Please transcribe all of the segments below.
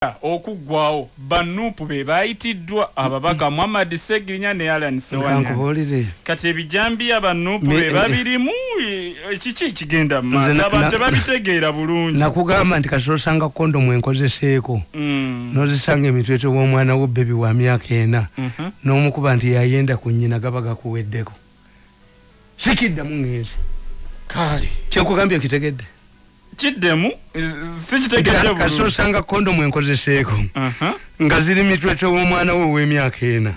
okuggwawo bannupu be bayitiddwa ababaka Muhammad Ssegirinya ne Alan Sewanya. Kati ebijambi abannupu be babirimu kiki kigenda maaso abantu babitegeera bulungi. Nakugamba nti kasosanga kondomu enkozeseeko nozisanga emitwetwe w'omwana wo bebi wa myaka 4 n'omukuba nti yayenda ku nnyina gabaga kuweddeko sikiddamu ngenzi kale kyekugambye kitegedde kiddemu sikitegedde bulungi kasosanga kondomu enkozeseeko nga ziri mitwetwe w'omwana wo w'emyaka 4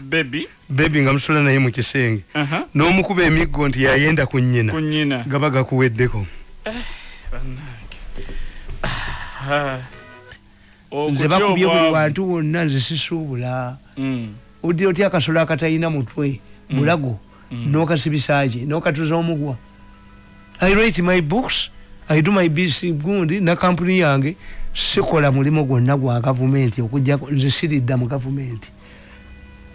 bebi nga musula naye mu kisenge n'omukuba emiggo nti yayenda ku nnyina gabaga kuweddeko nze bakubye buli wantu wonna nze sisuubula uddi otya akasolo akatalina mutwe bulago n'okasibisaki n'okatuza omugwa. I write my books, I do my business gundi na kampuni yange sikola mulimo gwonna gwa gavumenti okujjako nze siridda mu gavumenti.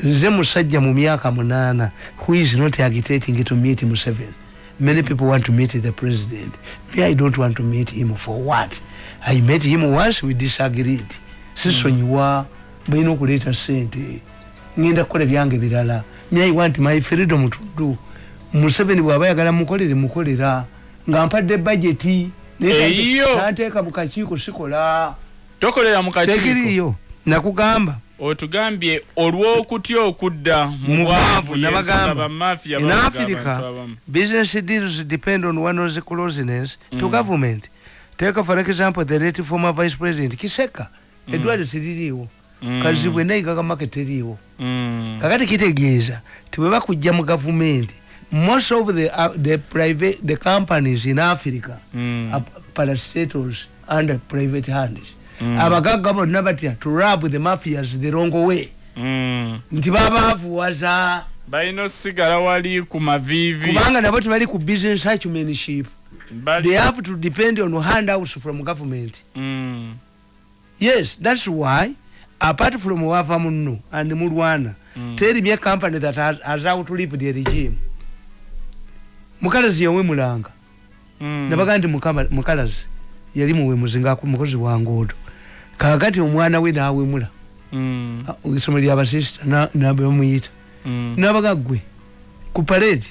Nze musajja mu myaka 8 who is not agitating to meet Museveni. Many people want to meet the president. Me, I don't want to meet him for what? I met him once, we disagreed. Sisonyiwa balina okuleeta sente ngenda kukola byange birala. Me, I want my freedom to do. Museveni bw'aba yagala mukolera nga mpadde budgeti n'ateeka mu kakiiko sikola tokolera mu kakiiko tekiriyo nakugamba otugambye olw'okutya okudda mu bwavu n'abagamba mafia in Africa business deals depend on one's closeness to government. Take for example the late former vice president Kiseka Edward Siririwo kazibwe nayigaga market eriwo kakati kitegeeza tibwe bakujja mu government. Most of the companies in Africa are parastatals under private hands. Abagaga bonna batya to rob the mafias the wrong way. Nti babaavuwaza balina sigala wali ku mavivi kubanga nabo tebali ku business acumenship. They have to depend on handouts from government. Yes, that's why apart from wava munno and mulwana tell me a company that has out to leave the regime. Mukalazi yawe mulanga nabaga nti mukalazi yali muwe muzinga ku mukozi wa ngodo kakati omwana we nawe mula isomero lya basista nabe muyita nabaga gwe ku parade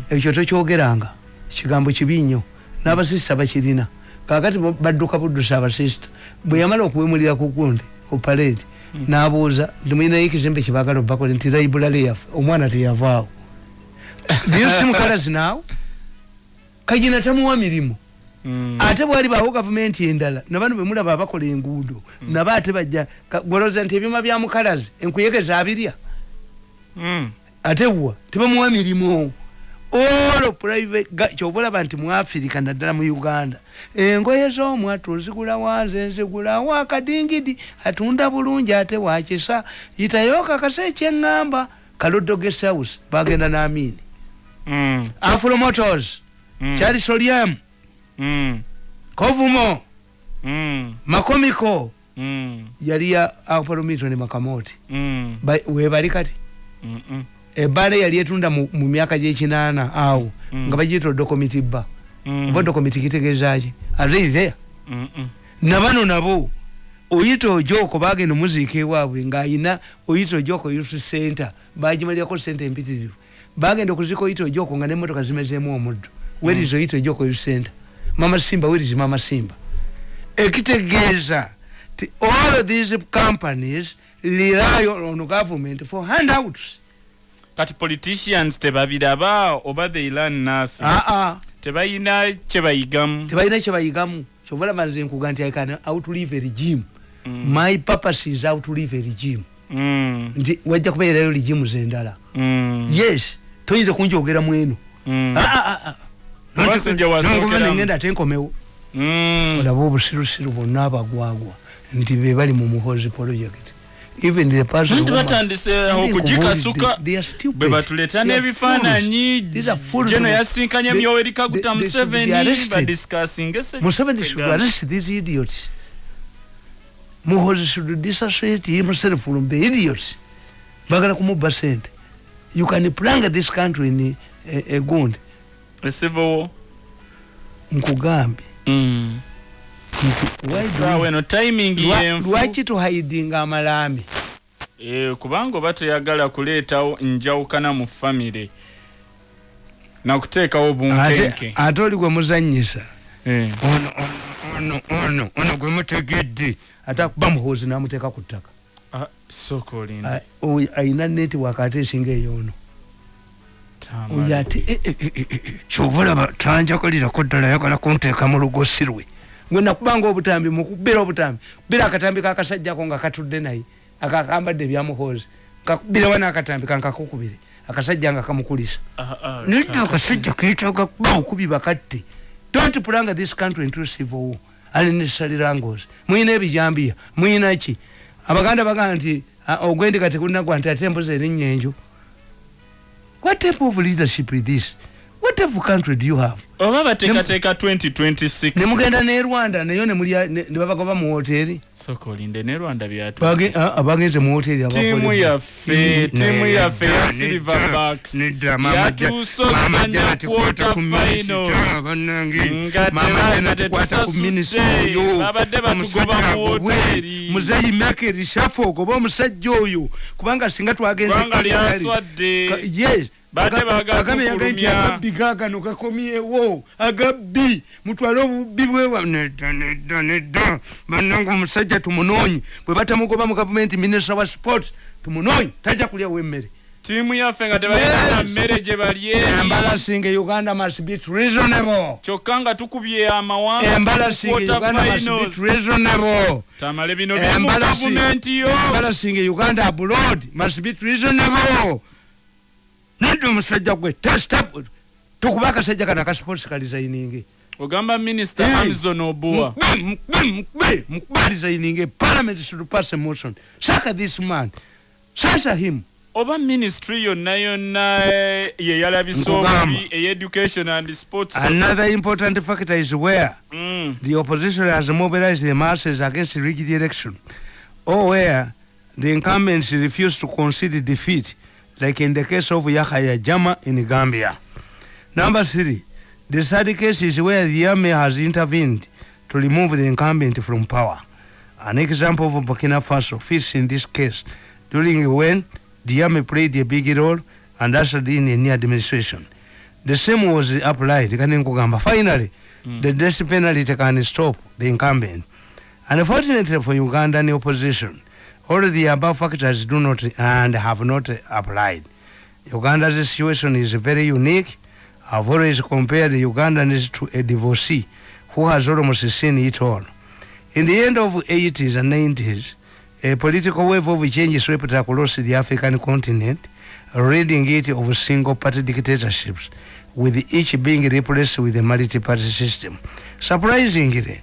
ekyo tokyogeranga kigambo kibinyo n'abasista bakirina kakati badduka buddusa abasista bwe yamala okuwemulira ku gundi ku parade n'abuuza ndimuyina y'ekizimbe kibagala bakole nti library yafe omwana teyavaawo. Do you see mukalazi now? Kajina tamuwa mirimu. Ate bwali bawo government endala nabanu bemula babakola enguudo naba ate bajja goloza nti ebyuma bya mukalazi enkuyegeza abirya. Ate bwa tebamuwa mirimu. All private chobola bantu mu Africa naddala mu Uganda. Engoye z'omwatu zigula wanze zigula wakadingidi atunda bulungi ate wakisa yitayoka kaseche ngamba Kalodo Guest House bagenda na Amini. Afro Motors Chari Solium Kovumo Makomiko yali ya Apolomito ne Makamoti webali kati ebale yali etunda mu myaka gy'ekinana awo nga bagiyita dokomitiba oba dokomiti kitegeezaki are they there? Nabano nabo oyito ojoko bagenda muzika ewaabwe ng'ayina oyito ojoko youth center bagimalirako center empitirivu bagenda okuzika oyito ojoko nga n'emmotoka zimezeemu omuddo. Where is oyito ojoko youth center? Mama Simba, where is Mama Simba? Ekitegeeza all of these companies rely on government for handouts. Kati politicians tebabiraba oba they learn nothing. Tebayina kyebayigamu kyobola manze nkuga nti I can outlive a regime. My purpose is how to live a regime. Nti wajja kubeerayo regime zendala. Yes, toyinza kunjogera mwenu. Wasijja wasokera ngenda tenkomewo. Olaba obusirusiru bonna abagwagwa nti be bali mu muhozi project. Even the person nti batandise okujikasuka bwe batuleeta n'ebifaananyi jeno yasinkanya Yoweri Kaguta Museveni badiscussing Museveni should arrest these idiots. Muhozi should dissociate himself from the idiots. Bagala kumuba sente. You can plunge this country in a gundi. A civil war. Nkugambi. Why no timing yenfu. Lwaki tuhidinga amalami? Kubanga batayagala kuleetawo njawukana mu family. Na kuteekawo bunkenke. Ate oli gwe muzannyisa. Ono gwe mutegedde. Ate akuba muhoozi n'amuteeka ku ttaka. Sokolinda. Ayina network ate esinga eyo ono. Oyo ate kyovulaba tanjagalirako ddala ayagala kunteeka mu lugosi lwe. Gwe nakubanga obutambi mukubira obutambi. Kubira akatambi kakasajjako nga katudde naye. Akakambadde byamuhoozi. Kakubira wana akatambi kankakukubire. Akasajja nga kamukulisa. Nita akasajja kayitaaga kuba okubi bakatte. Don't pranga this country into civil war. Unnecessary wrangles. Muyina ebijambiya. Muyina ki? Abaganda bagamba nti ogwendi kati kunnagwa nti ate embuzi erinnya enju. What type of leadership is this? What type of country do you have? Oba bateekateeka 2026. Ne mugenda ne Rwanda nayo ne mulya ne babagoba mu hoteri. Sokolinde ne Rwanda byatuuse. Abagenze mu hoteri abakole. Timu yaffe ya Silverbacks. Yatusosanya quarter final. Nga tetukwata ku minisita oyo. Babadde batugoba mu hoteri. Muzayi make rishafo ogoba omusajja oyo. Kubanga singa twagenze kali. Yes. Bagame yagayita agabigaga no gakomyewo agabbi mutwale obubbi bwewa nedda banango omusajja tumunoonyi bwe batamugoba mu gavumenti minister wa sport tumunoonyi tajja kulya wemmere timu yaffe nga tebalina mmere gye balye embarrassing Uganda must be reasonable kyokka nga tukubye amawanga embarrassing Uganda must be reasonable tamale bino bya mu gavumenti yo embarrassing Uganda abroad must be reasonable Nando musajja gwe test up tukubaka sajja kana ka sports ka designing ogamba minister Hamzon Obua mukubali designing parliament should pass a motion saka this man sasa him oba ministry yonna ye yalabisobi education and sports. Another important factor is where the opposition has mobilized the masses against the rigged election or where the incumbents refuse to concede defeat, like in the case of Yahya Jama in Gambia. Number 3, the third case is where the army has intervened to remove the incumbent from power. An example of Burkina Faso fits in this case during when the army played a big role and ushered in a new administration. The same was applied. Finally, the death penalty can stop the incumbent. Unfortunately for Ugandan opposition, all the above factors do not and have not applied. Uganda's situation is very unique. I've always compared the Ugandans to a divorcee who has almost seen it all. In the end of the 80s and 90s, a political wave of change swept across the African continent, ridding it of single-party dictatorships, with each being replaced with a multi-party system. Surprisingly,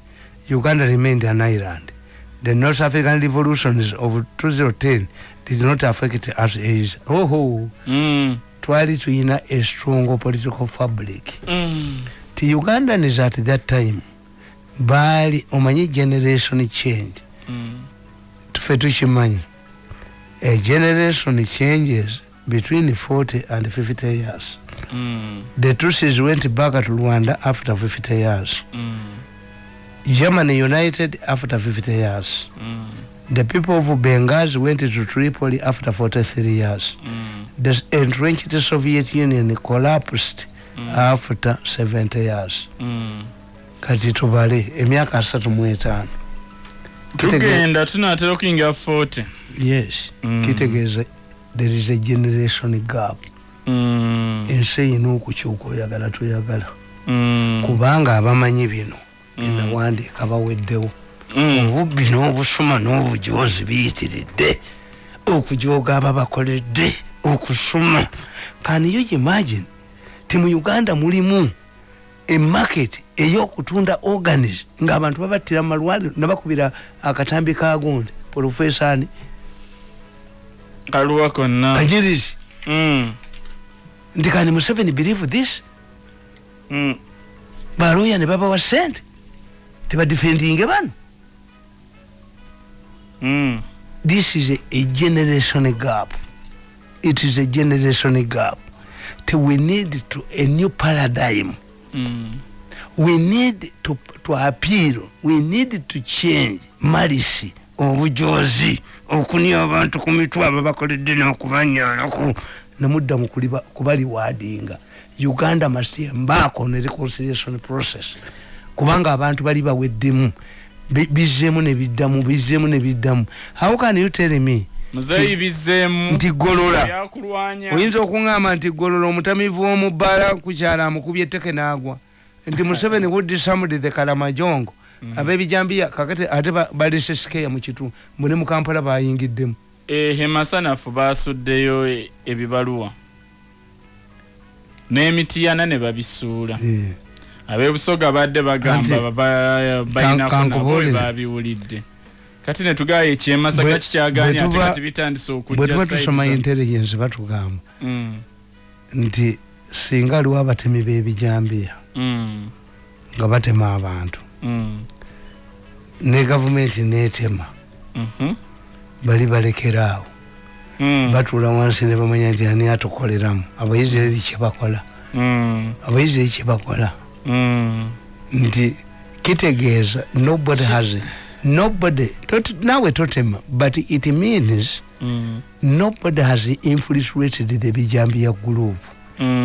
Uganda remained an island. The North African revolutions of 2010 did not affect us as twali tuyina a strong political fabric. The Ugandans at that time, bali omanyi generation change. Fetushimanyi. A generation changes between 40 and 50 years. The Tutsis went back to Rwanda after 50 years. Germany united after 50 years. The people of Benghazi went to Tripoli after 43 years. The entrenched Soviet Union collapsed after 70 years. Kati tubale emyaka 35. Tugenda tunatera okuinga 40. Yes. Kitegeza there is a generation gap. Ensi ino okukyuka oyagala tuyagala. Kubanga abamanyi bino nawandiika baweddewo. Obubbi n'obusuma n'obujozi biyitiridde okujooga ababakoledde okusuma. Can you imagine mu Uganda mulimu a market ey'okutunda organs ng'abantu babattira malwaliro nabakubira akatambi ka gonde Professor ani kaluwa konna Ajirisi ndikani Museveni believe this baroya ne baba wa sent tiba defending bano. This is a generation gap. It is a generation gap. We need a new paradigm we need to appeal, we need to change malice obujozi okunya abantu ku mitwe ababakoledde n'okubanyaalako namudda mu kubali wadinga. Uganda must embark on a reconciliation process kubanga abantu bali baweddemu bizemu ne biddamu. How can you tell me muzayi bizemu nti golola yakulwanya oyinza okungamba nti golola omutamivu omubbala kukyala amukubye etteke n'agwa nti Museveni would somebody the Kalamajongo ab'ebijambiya kakati ate balese sikeya mu kitundu mune mu Kampala bayingiddemu Masanafu basuddeyo ebibaluwa n'emitiyana ne babisuula ab'ebusoga badde bagamba balinako nabo babiwulidde kati ne tugaye ekyemasaka kikyaganya ate kati bitandise okujja bwe tuba tusoma intelligence batugamba nti singa aliwo abatemi b'ebijambiya nga batema abantu ne gavumenti neetema bali balekeraawo batuula wansi ne bamanya nti ani atukoleramu abayisirairi kyebakola nti kitegeeza nobody nawe totema but it means nobody has infiltrated the bijambiya group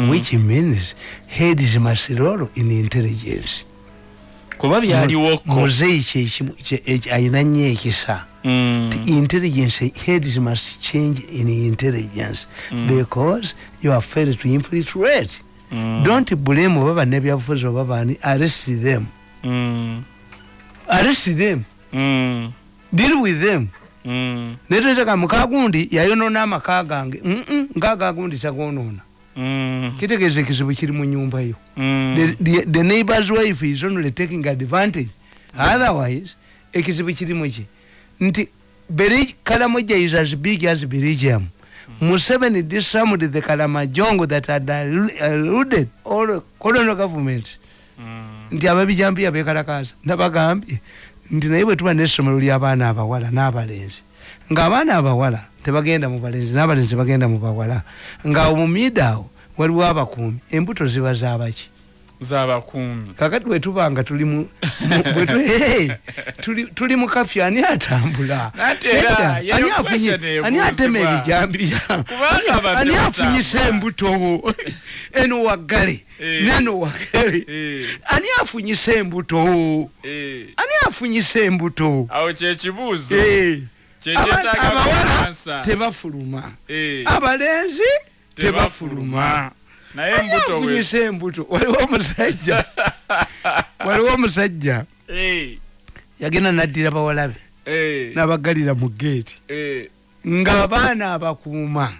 which means heads must roll in intelligence kuba byaliwoko muzeyi ayina nnyo ekisa the intelligence heads must change in intelligence because you are failed to infiltrate. Don't blame baba nebyabufuzi oba bani, arrest them deal with them netweteka mukagundi yayonona amaka gange ngagagundi kyagonona kitegeeza ekizibu kiri mu nyumba yo. The neighbor's wife is only taking advantage. Otherwise ekizibu kirimu ki nti Kalamoja is as big as Belgium. Museveni disarmed the Kalamajongo that had eluded all the colonial government. Nti ababijambiya bekalakaasa nabagambye nti naye bwe tuba n'essomero ly'abaana abawala n'abalenzi ng'abaana abawala tebagenda mu balenzi n'abalenzi bagenda mu bawala nga omumiidaawo waliwo abakuumi embuto ziba zaabaki z'abakuumi kakati bwe tubanga tuli mu kafyu ani atambula ani atema ebijambiya ani afunyisa embuto eno waggale neno waggale ani afunyisa embuto awo kyekibuuzo abawala tebafuluma abalenzi tebafuluma naye embuto afunyisa embuto waliwo omusajja yagenda naddira bawalabe n'abagalira mu geeti ng'abaana abakuuma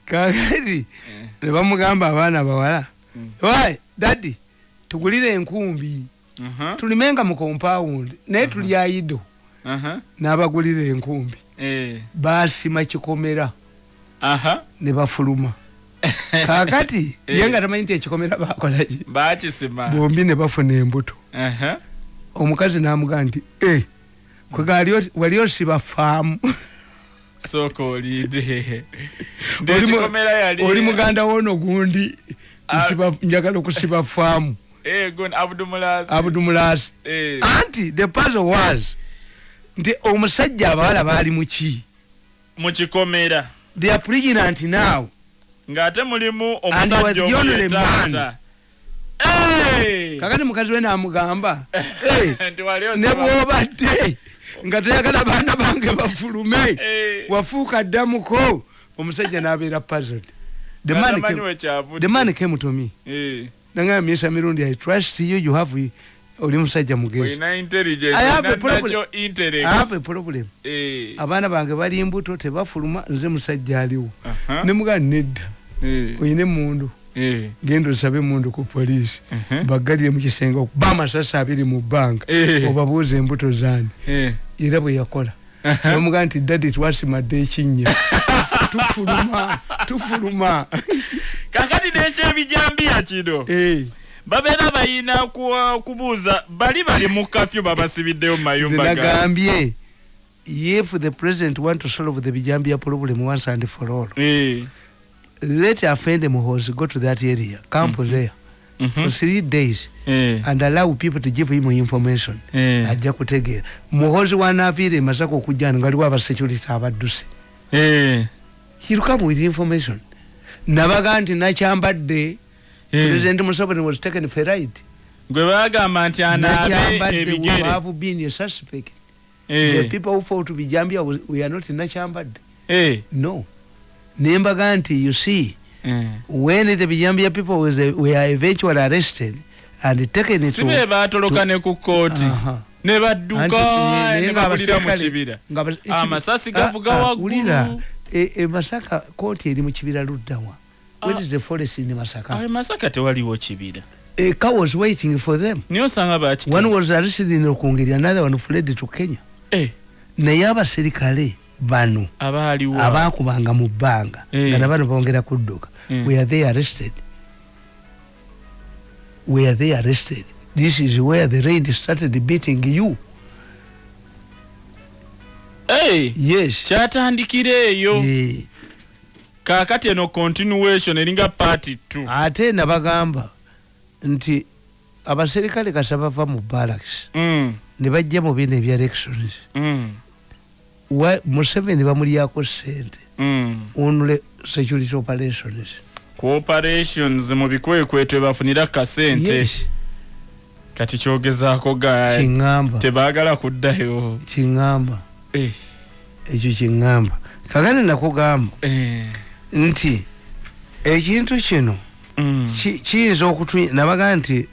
kakati ne bamugamba abaana abawala wayi daddi tugulire enkumbi tulimenga mu compound naye tuli ayido n'abagulira enkumbi baasima kikomera ne bafuluma kakati yenga tamanyi nti ekikomera bakolaki bakisima bombi ne bafuna embuto omukazi n'amugamba nti kwega wali osiba faamu soko olide oli muganda wono gundi njagala okusiba faamu abudumulasi anti the puzzle was nti omusajja abawala baali muki mukikomera they are pregnant now ngate mulimu omusajja omuyetaata kakati mukazi we n'amugamba ne bw'obadde nga toyagala baana bange bafulume wafuuka ddamuko omusajja n'abeera puzzled. The man came to me nanga Mr. Mirundi, I trust you have oli musajja mugezi. I have a problem. Abaana bange bali embuto tebafuluma nze musajja aliwo ne mugamba nedda oyine emundu genda osabe emundu ku poliisi bagalire mu kisenge okuba amasasi 2 mu banka obabuuza embuto zaani era bwe yakola nomugamba nti daddy twasimadde ekinnya tufuluma kakati n'ekyebijambiya kino babeera bayina kubuuza bali mu kafyu babasibiddeyo mu mayumba nagambye if the president want to solve the bijambiya problem once and for all let Afende Muhoozi go to that area camp there for 3 days and allow people to give him information ajja kutegeera muhozi wanaavire Masaka okujjana ngaliwo abasecurity abadduse he'll come with information nabaga nti nakyambadde President Museveni was taken for ride gwe bagamba nti anaabe ebigere have been a suspect the people who fought to be Bijambia we are not in Nakyambadde no nembaga nti you see when the Bijambia people were eventually arrested and taken to sibe batolokane ku kooti ne badduka ne babulira mu kibira amasasi gavuga waggulu Masaka kooti eri mu kibira luddawa where is the forest in Masaka Masaka tewaliwo kibira a car was waiting for them niyo sanga bachiti one was arrested in Okungeri another one fled to Kenya naye abaserikale bano abaliwo abakubanga mu bbanga nga nabano bongera kudduka were they arrested this is where the rain started beating you yes kyatandikire eyo kakati eno continuation eringa part 2 ate nabagamba nti abaserikale kasabava mu barracks ne bajja mu bino ebya elections Museveni bamulyako sente onule security operations mu bikwekweto bafunira kasente kati kyogezaako ga tebaagala kuddayo kingamba ekyo kingamba kagane nakugamba nti ekintu kino kiyinza nabaga nti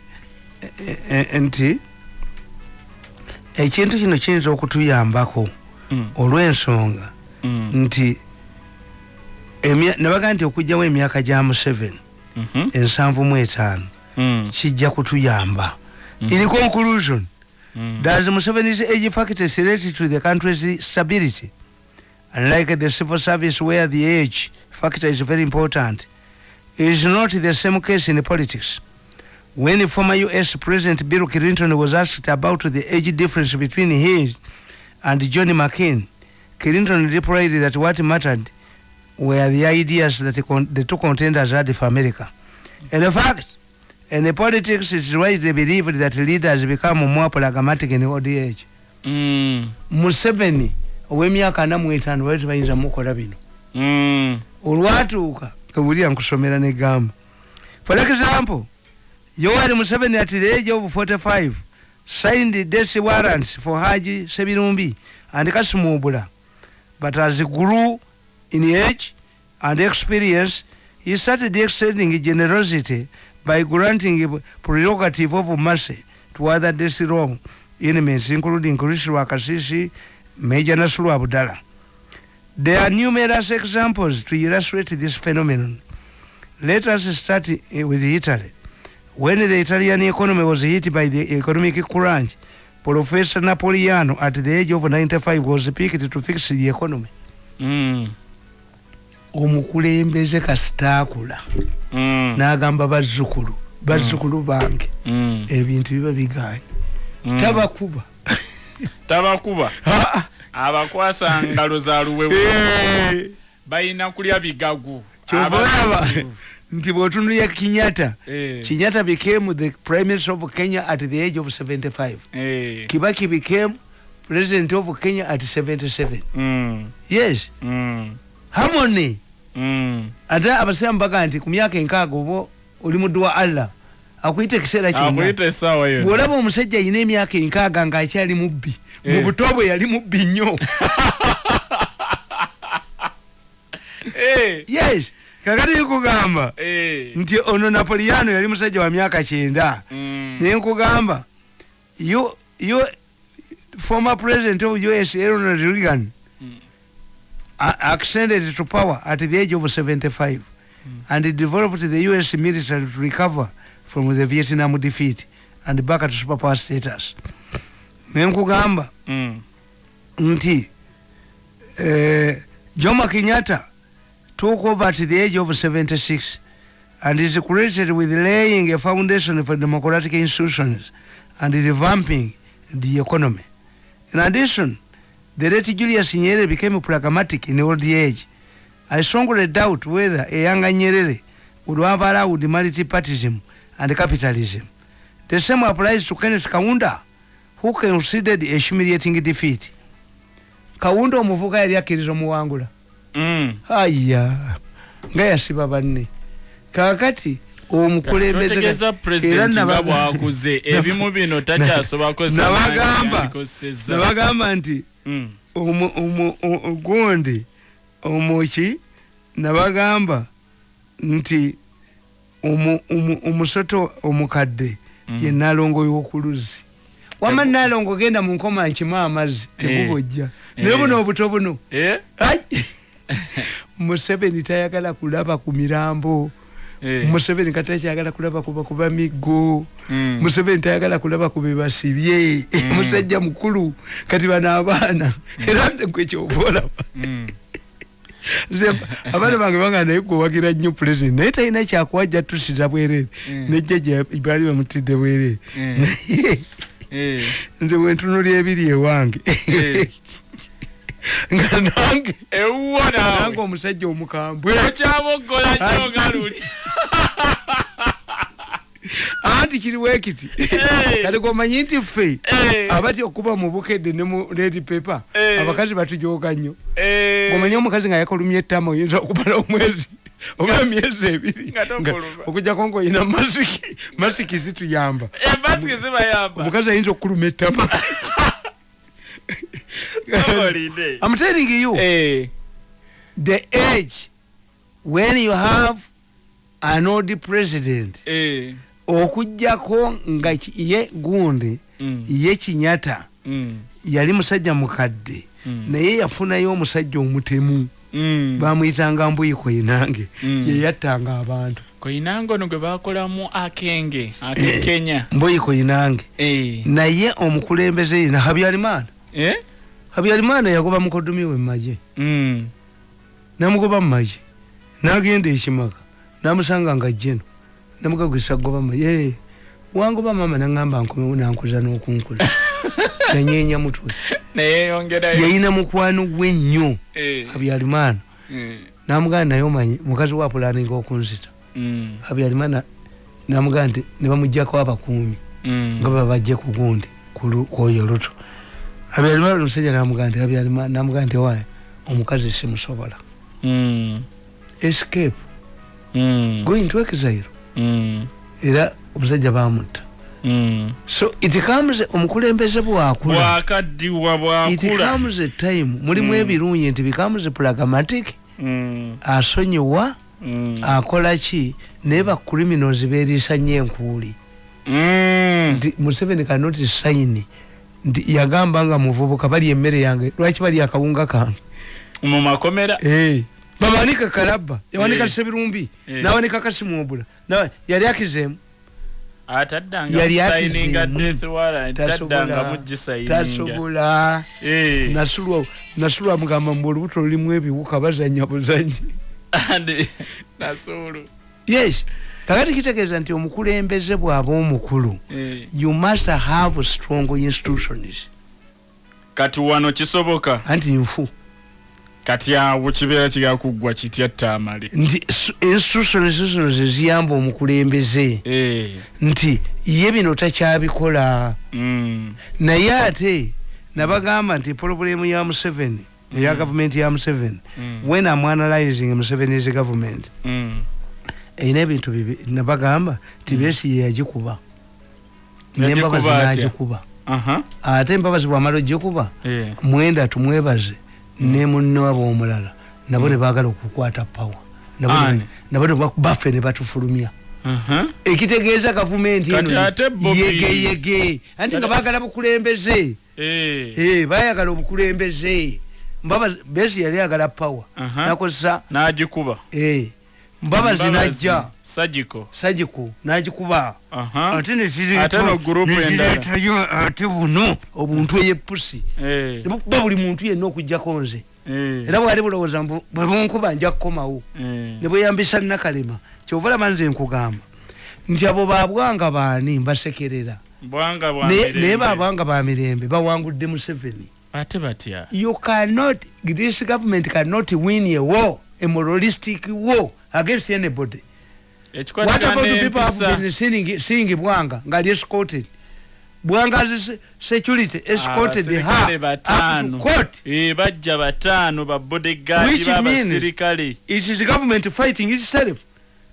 ekintu kino kiyinza okutuyambako olw'ensonga nti nabaga nti okujjawo emyaka gya Museveni 75 kijja kutuyamba in conclusion does Museveni's age factor related to the country's stability? Unlike the civil service where the age factor is very important, it is not the same case in politics. When former US President Bill Clinton was asked about the age difference between his and John McCain, Clinton replied that what mattered were the ideas that the two contenders had for America. And in fact, in politics, it's widely believed that leaders become more pragmatic in old age. Museveni, ow'emyaka 45 bali bayinza mukola bino. Olwatuuka kabuli ankusomera ne gamba. For example, Yoweri Museveni at the age of 45 signed death warrants for Haji Sebirumbi and Kasumubula. But as he grew in age and experience, he started extending generosity by granting a prerogative of mercy to other death row enemies, including Kurishiwa Kasisi, Major Nasru Abdallah. There are numerous examples to illustrate this phenomenon. Let us start with Italy. When the Italian economy was hit by the economic crunch, Professor Napoleano at the age of 95 was picked to fix the economy. Omukulembeze kasitaakula n'agamba bazzukulu bange ebintu biba biganye tabakuba abakwasa ngalo za luwewe bayina kulya bigagu kyobulaba nti bw'otunulira Kenyatta became the Prime Minister of Kenya at the age of 75. Kibaki became President of Kenya at 77. Yes. Harmony. Ate abasema mpaka nti ku myaka enkaaga oba oli muddu wa Allah akuyita ekiseera kyonna. Akuyita essaawa yonna. Bw'olaba omusajja ayina emyaka enkaaga ng'akyali mubbi. Mu buto bwe yali mubbi nnyo. Yes. Kakati nkugamba nti ono Napoleano yali musajja wa myaka 9. Naye nkugamba you former president of US Ronald Reagan ascended to power at the age of 75 and developed the US military to recover from the Vietnam defeat and back to superpower status. Naye nkugamba nti Jomo Kenyatta took over at the age of 76 and is credited with laying a foundation for democratic institutions and revamping the economy. In addition, the late Julius Nyerere became pragmatic in old age. I strongly doubt whether a younger Nyerere would have allowed multipartyism and capitalism. The same applies to Kenneth Kaunda, who considered a humiliating defeat. Kaunda omuvuka yali akkiriza omuwangula. Aya. Nga yasiba banne. Kakati omukulembeze president nga bwakuze ebimu bino takyasobako nabagamba nti gundi omuki nabagamba nti omusoto omukadde ye nalongo y'okuluzi wama nalongo genda mu nkoma nkima amazzi tegubojja naye buno obuto buno Museveni tayagala kulaba ku mirambo. Museveni katayagala kulaba kuba miggo. Museveni tayagala kulaba ku bebasibye. Musajja mukulu kati bana abaana era nkwe kyobola. Abana bange banga naye kuwagira nnyo president naye talina kyakwajja tusira bwerere nejjeje bali bamutidde bwerere nze wentunulya ebiri ewange nga nange ewuwana nange omusajja omukambwe okyabogola nnyo galuli anti kiriwo ekiti kati gomanyi nti ffe abati okuba mu bukedde ne mu red paper abakazi batujooga nnyo gomanyi omukazi nga yakolumya ettama oyinza okumala omwezi oba myezi ebiri okujjako ng'olina masiki zituyamba omukazi ayinza okukuluma ettama. I'm telling you, the age when you have an old president, okujjako nga ye gundi ye Kinyata yali musajja mukadde naye yafunayo omusajja omutemu bamuyitanga Mbuyi Koinange ye yattanga abantu. Koinange ono gwe bakolamu akenge Kenya. Mbuyi Koinange naye omukulembeze ye na Habyarimana. Habyarimana yagoba mukodumi we maje. Namugoba maje. Nagenda ekimaka. Namusanga nga jeno. Namugagwisa goba maje. Wangoba mama nangamba nankuza n'okunkula. Nanyenya mutwe. Naye yongera yayina mukwano gwe nnyo. Habyarimana. Namuganda naye omanyi mukazi wa pulani ng'okunzita. Habyarimana namuganda nti ne bamuggyako abakuumi. Nga babajje ku gundi kwoyo luto. Habyarimana omusajja namuganda Habyarimana namuganda waye omukazi simusobola. Escape. Going to exile. Era omusajja bamutta. So it comes omukulembeze bwakula. Bwakaddiwa bwakula. It comes a time mulimu ebirungi nti becomes pragmatic. Asonyiwa. Akola ki neba criminals beerisa nnyo enkuuli. Museveni cannot sign. Yagamba nga muvubuka bali emmere yange lwaki bali akawunga kange mu makomera babanika kalabba yawanika Sebirumbi nawanika Kasimubula na yali akizemu ataddanga signing a death warrant ataddanga mugisayininga tasobola nasulwa mugamba mu olubuto lulimu ebiwuka bazanya buzanyi and nasulu. Yes. Kakati kitegeeza nti omukulembeze bw'aba omukulu you must have strong institutions. Kati wano kisoboka anti nfu kati awo kibeera kiga kuggwa kitya Tamale nti institutions ziyamba omukulembeze nti ye bino takyabikola naye ate nabagamba nti problemu ya Museveni eya government ya Museveni when I'm analyzing Museveni's government ina ebintu bibi nabagamba tibesi yagikuba nembabazi nagikuba ate embabazi bwamala ogikuba mwenda tumwebaze ne munno abo omulala nabo ne baagala okukwata power nabo baffe ne batufulumya ekitegeeza gavumenti yege anti nga baagala bukulembeze bayagala obukulembeze mbabazi besi yali agala power nakozesa nagikuba mbabazi najja sajiko nagikuba ate ate buno obuntu eyepusi nebukuba buli muntu yenna okujjako nze era bwali bulowooza bwe bunkuba nja kukomawo ne bweyambisa Nakalema kyova olaba nze nkugamba nti abo babwanga baani mbasekerera naye babwanga ba mirembe bawangudde Museveni ate batya this government cannot win a war, a moralistic war against anybody. What about the people who have been seeing Bwanga ngali escorted? Bwanga's security escorted her up to court. Bajja batano ba bodyguard which means it is the government fighting itself.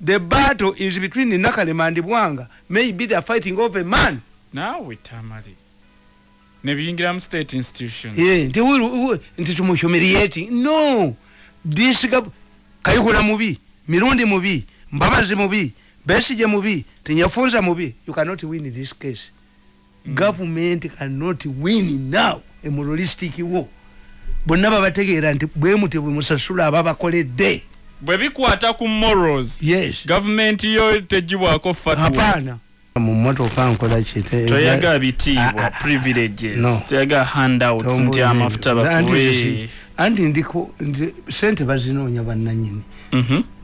The battle is between the Nakalema and the Bwanga. Maybe they are fighting over a man. Now we tamale. Nebingram state institutions. Yeah, they will humiliating. No. This Kayihura movie, Mirundi movie, Mbabazi movie, Besije movie, Tinyafonza movie. You cannot win in this case. Government cannot win now a moralistic war. Bonnaba bategeera nti bwe muti bwe musasula ababa koledde. Bwe bikwata ku morals. Yes. Government yo tejibwako fatwa. Hapana. Mu motoka nkola kite. Toyaga bitibwa privileges. No. Toyaga handouts nti amafuta bakuwe. Andi ndiko sente bazinoonya bannanyini.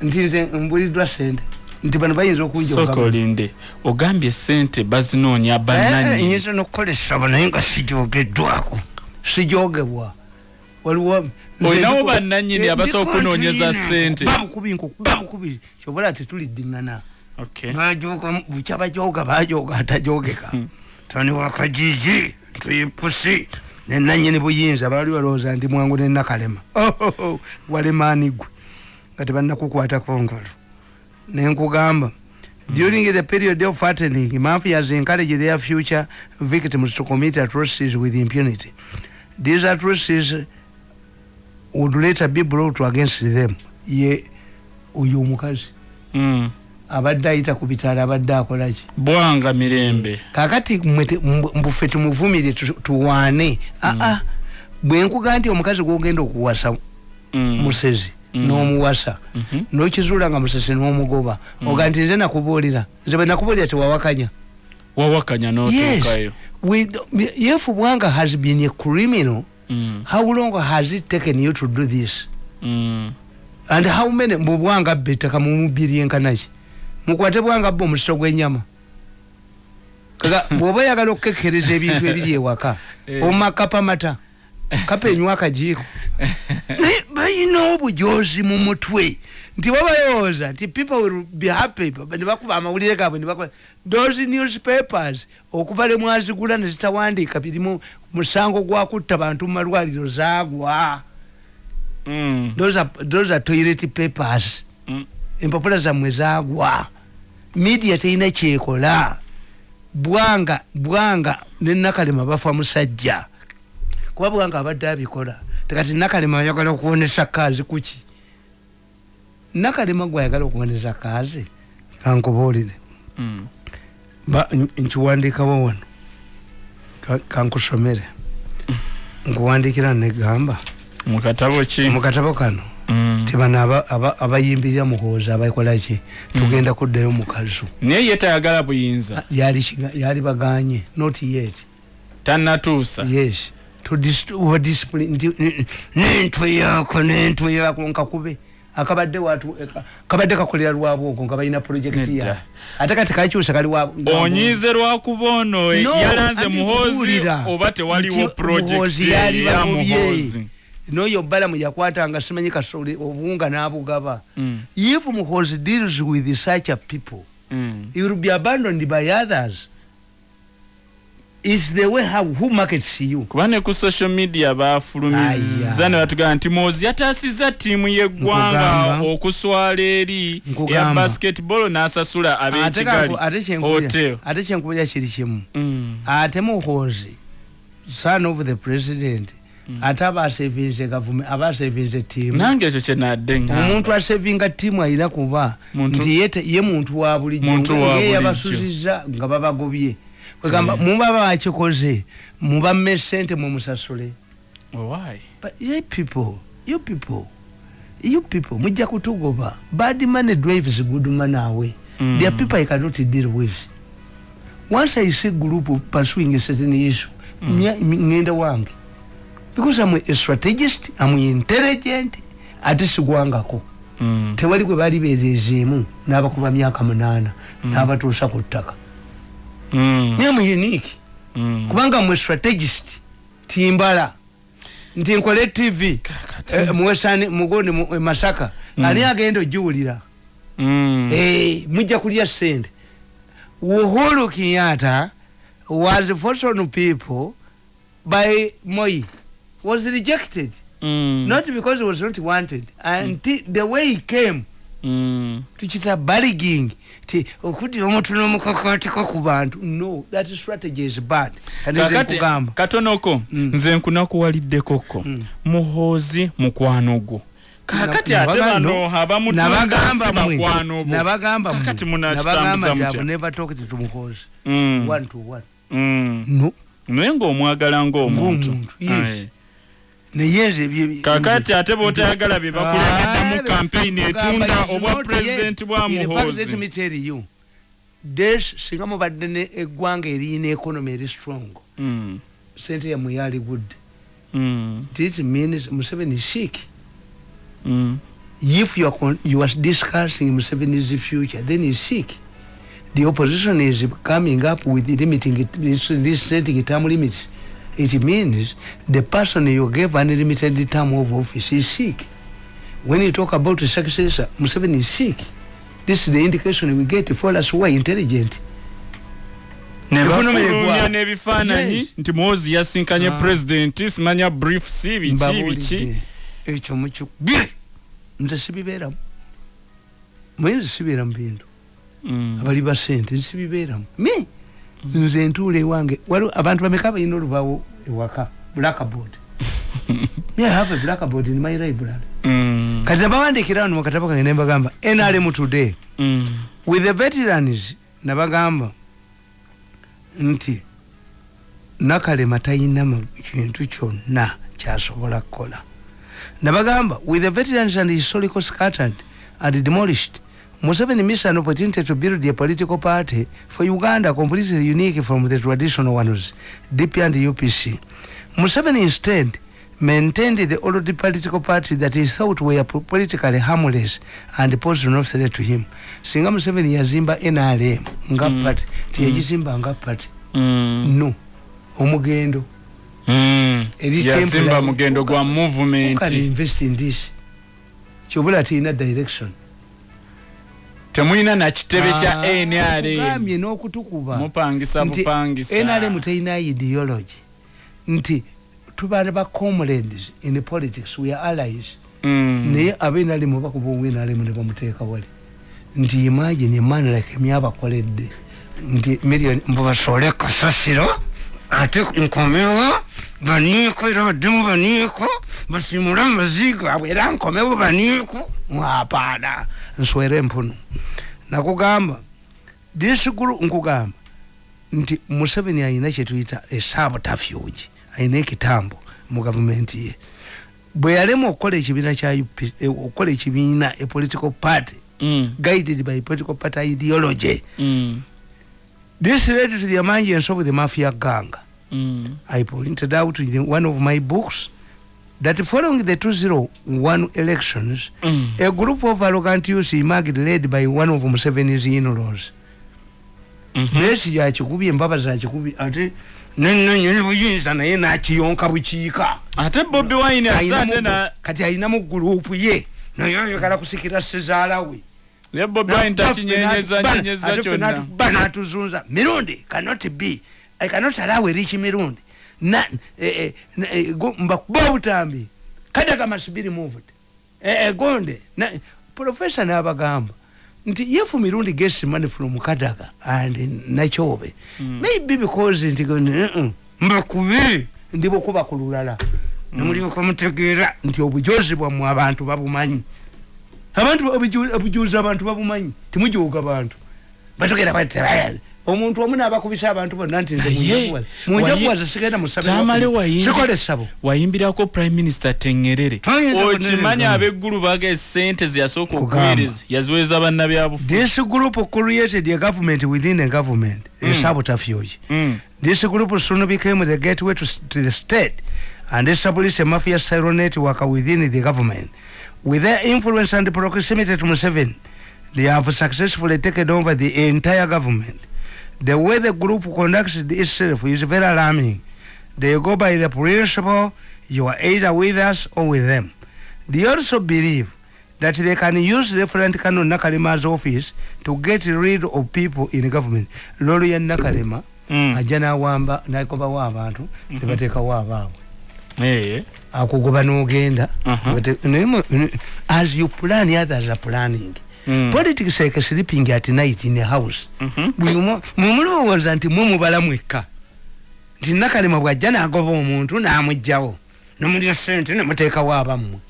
Nti mbulidwa sente. Nti bano bayinza okunja Sokolinde ogambye sente bazinoonya bannanyini. Nyinza nokukolesa bano nga sijogeddwako. Sijogebwa. Waliwo olinawo bannanyini abasobola okunoonyeza sente. Babukubi kyobola tetuliddiŋŋana. Okay. Bajoga bukyabajooga bajoga atajogeka. Toni wakajiji tuyipusi nenanyini buyinza bali balowooza ndi Mwangu ne Nakalema. Walemaani gwe nga tebannakukwata kongolo. Nenkugamba during the period of fattening, mafias encourage their future victims to commit atrocities with impunity. These atrocities would later be brought against them. Ye uyu mukazi abadde ayita ku bitala abadde akola ki Bwanga mirembe kakati mbufe tumuvumire tuwaane bwe nkuga nti omukazi gwogenda okuwasa musezi n'omuwasa n'okizuula nga musezi n'omugoba oga nti nze nakubuulira nze bwe nakubuulira tewawakanya n'otuukayo. If Bwanga has been a criminal, how long has it taken you to do this? And how many Bwanga betaka mumubiri enkanaki mukwate Bwanga bo musito gwenyama kaga bwoba yagala okkekereza ebintu ebiri ewaka omakapa mata kapenywa akajiiko bayina obujozi mu mutwe nti babayooza nti people will be happy ne bakuba amawulire gaabwe ne bakola those newspapers okuva le mwazigula ne zitawandiika birimu musango gwa kutta bantu mu malwaliro zaagwa. Those are toilet papers. Empapula zammwe zaagwa. Media teina kyekola. Bwanga ne Nakalema bafa musajja. Kuba Bwanga abadde abikola. Tekati Nakalema ayagala okuwonesa kazi kuki. Nakalema gwe ayagala okuwonesa kazi. Kankubuulire. Nkiwandiikawo wano. Kankusomere. Nkuwandiikira negamba. Mukatabo kano tibana abayimbirira muhooza abakola ki tugenda kuddayo mukazu naye yetayagala buyinza yali baganye not yet tanatuusa. Yes to discipline n'entwe yako nkakube akabadde watu kabadde kakolera lwabo ngo nga balina project ya ate kati kakyusa kali wabo onyize lwakubono yalanze muhoozi oba tewaliwo project ya muhoozi noyo balamu yakwatanga simanyi kasole obunga n'abugaba. If Muhoozi deals with such a people he will be abandoned by others. It's the way who markets you. Kubane ku social media bafulumiza ne batugamba nti Muhoozi yataasiza tiimu y'eggwanga okuswala eri ya basketball n'asasula ab'ekigali hotel. Ate kyenkubulya kiri kimu ate Muhoozi son of the president ate abasevinze government abasevinze team nange ekyo kyenaddenga omuntu asevinga team ayina kuba nti ye muntu wa bulijjo yabasuziza nga babagobye kwegamba muba bakikoze muba mmesente mu musasule. Why? But you people mujja kutugoba. Bad money drives good money away. There are people I cannot deal with. Once I see group pursuing a certain issue ngenda wange because I'm a strategist, I'm intelligent, ate sigwangako. Tewali gwe bali bezezeemu n'abakuba myaka 8 n'abatuusa ku ttaka. I'm unique. Kubanga I'm a strategist. Timbala. Nti nkole TV. Muwesani mugoni Masaka. Ani agenda ojuwulira. mujja kulya sente. Uhuru Kenyatta was forced on people by Moi, was rejected. Not because he was not wanted. Until the way he came, tuchita bargaining. No, that strategy is bad. Katonoko, nze nkunakuwalidde koko. Muhozi mukwano gwo. Kakati ate bano abamutunda mukwano gwo. Nabagamba kakati munakitambuza mutya. I've never talked to Muhozi. One to one. No. Mwengo omwagala ng'omuntu. Yes. Neyeze kakati ate botayagala bibakulembedde mu campaign etunda obwa president bwa Muhozi. Let me tell you, this singamu badde ne eggwanga erina economy eri strong. Sente ya muyali good. This means Museveni is sick. If you are discussing Museveni's future, then he's sick. The opposition is coming up with limiting this setting term limits. It means the person you gave unlimited term of office is sick. When you talk about the successor, Museveni is sick. This is the indication we get for us who are intelligent. Nebafunya nebifaananyi nti Muhozi yasinkanye president simanya brief biki ekyo mucho nze sibibeeramu mwenzi sibeera mu bintu abali ba sente sibibeeramu nze ntuule ewange waliwo abantu bameka balina olubaawo ewaka blackboard. I have a blackboard in my library. Kati nabawandikira wano mu katabo kange ne mbagamba NRM today with the veterans nabagamba nti Nakalema talina kintu kyonna kyasobola kukola. Nabagamba with the veterans and historical scattered and demolished, Museveni missed an opportunity to build a political party for Uganda completely unique from the traditional ones, DP and UPC. Museveni instead maintained the old political party that he thought were politically harmless and posed no threat to him. Singa Museveni yazimba NRM nga party, tiyajizimba nga party. No. Omugendo. Yazimba mugendo gwa movement. Who can invest in this? Chobula tina direction. Temuina na kitebe kya NRM. Ngamye n'okutukuba. Mupangisa bupangisa. NRM tayina ideology. Nti tubana ba comrades in politics, we are allies. Naye NRM bakuba NRM ne bamuteeka wali. Nti imagine a man like me abakoledde. Nti million mbasole kasasiro ate nkomewo baniko ira dimu baniko basimula mazigo abwera nkomewo baniko mwapana nswere mpuno nakugamba disiguru nkugamba nti Museveni ayina kyetuyita sabotage ayina ekitambo mu government ye bwe yalema okukola ekibiina kya okukola ekibiina a political party guided by political party ideology. This led to the emergence of the mafia gang. I pointed out in one of my books that following the 2001 elections, a group of arrogant youths emerged led by one of Museveni's in-laws. Besi ya chikubi mbaba za chikubi ate nene buyinza naye nakiyonka bukiika. Ate Bobi Wine asate na kati alina mu group ye naye kala kusikira sezaala we. Le Bobi Wine takinyenyeza kyonna. Bana tuzunza Mirundi cannot be. I cannot allow a rich Mirundi. Na mba kubabutambi. Kadaga must be removed. Gonde na professor nabagamba nti yefu Mirundi gets money from Kadaga and Nachobe. Maybe because mba kubi ndibo kuba kululala. Namuli okumutegeera nti obujozi bwa mu abantu babumanyi. Abantu obujuza abantu babumanyi timujuga abantu batogera batayali omuntu omuna abakubisa abantu bonna nti nze munjakuwaza sigenda musabira Tamale sikole sabo wayimbirako prime minister Tengerere okimanya abeggulu baga sente ziyasooka okuweereza yaziweza bannabyabufu. This group created a government within a government a sabotage. This group soon became the gateway to the state and established a mafia style network within the government. With their influence and proximity to Museveni, they have successfully taken over the entire government. The way the group conducts itself is very alarming. They go by the principle, you are either with us or with them. They also believe that they can use Reverend Canon Nakalema's office to get rid of people in government. Lolo ya Nakalema ajana wamba naikoba wa abantu tebateka wa ababo. Akugoba n'ogenda. As you plan, others are planning. Politics like sleeping at night in a house. Mumulo was anti mumu balamweka. Nti Nakalema bwajana agoba omuntu n'amujjawo. Nomuli sente n'amuteeka wa abamu.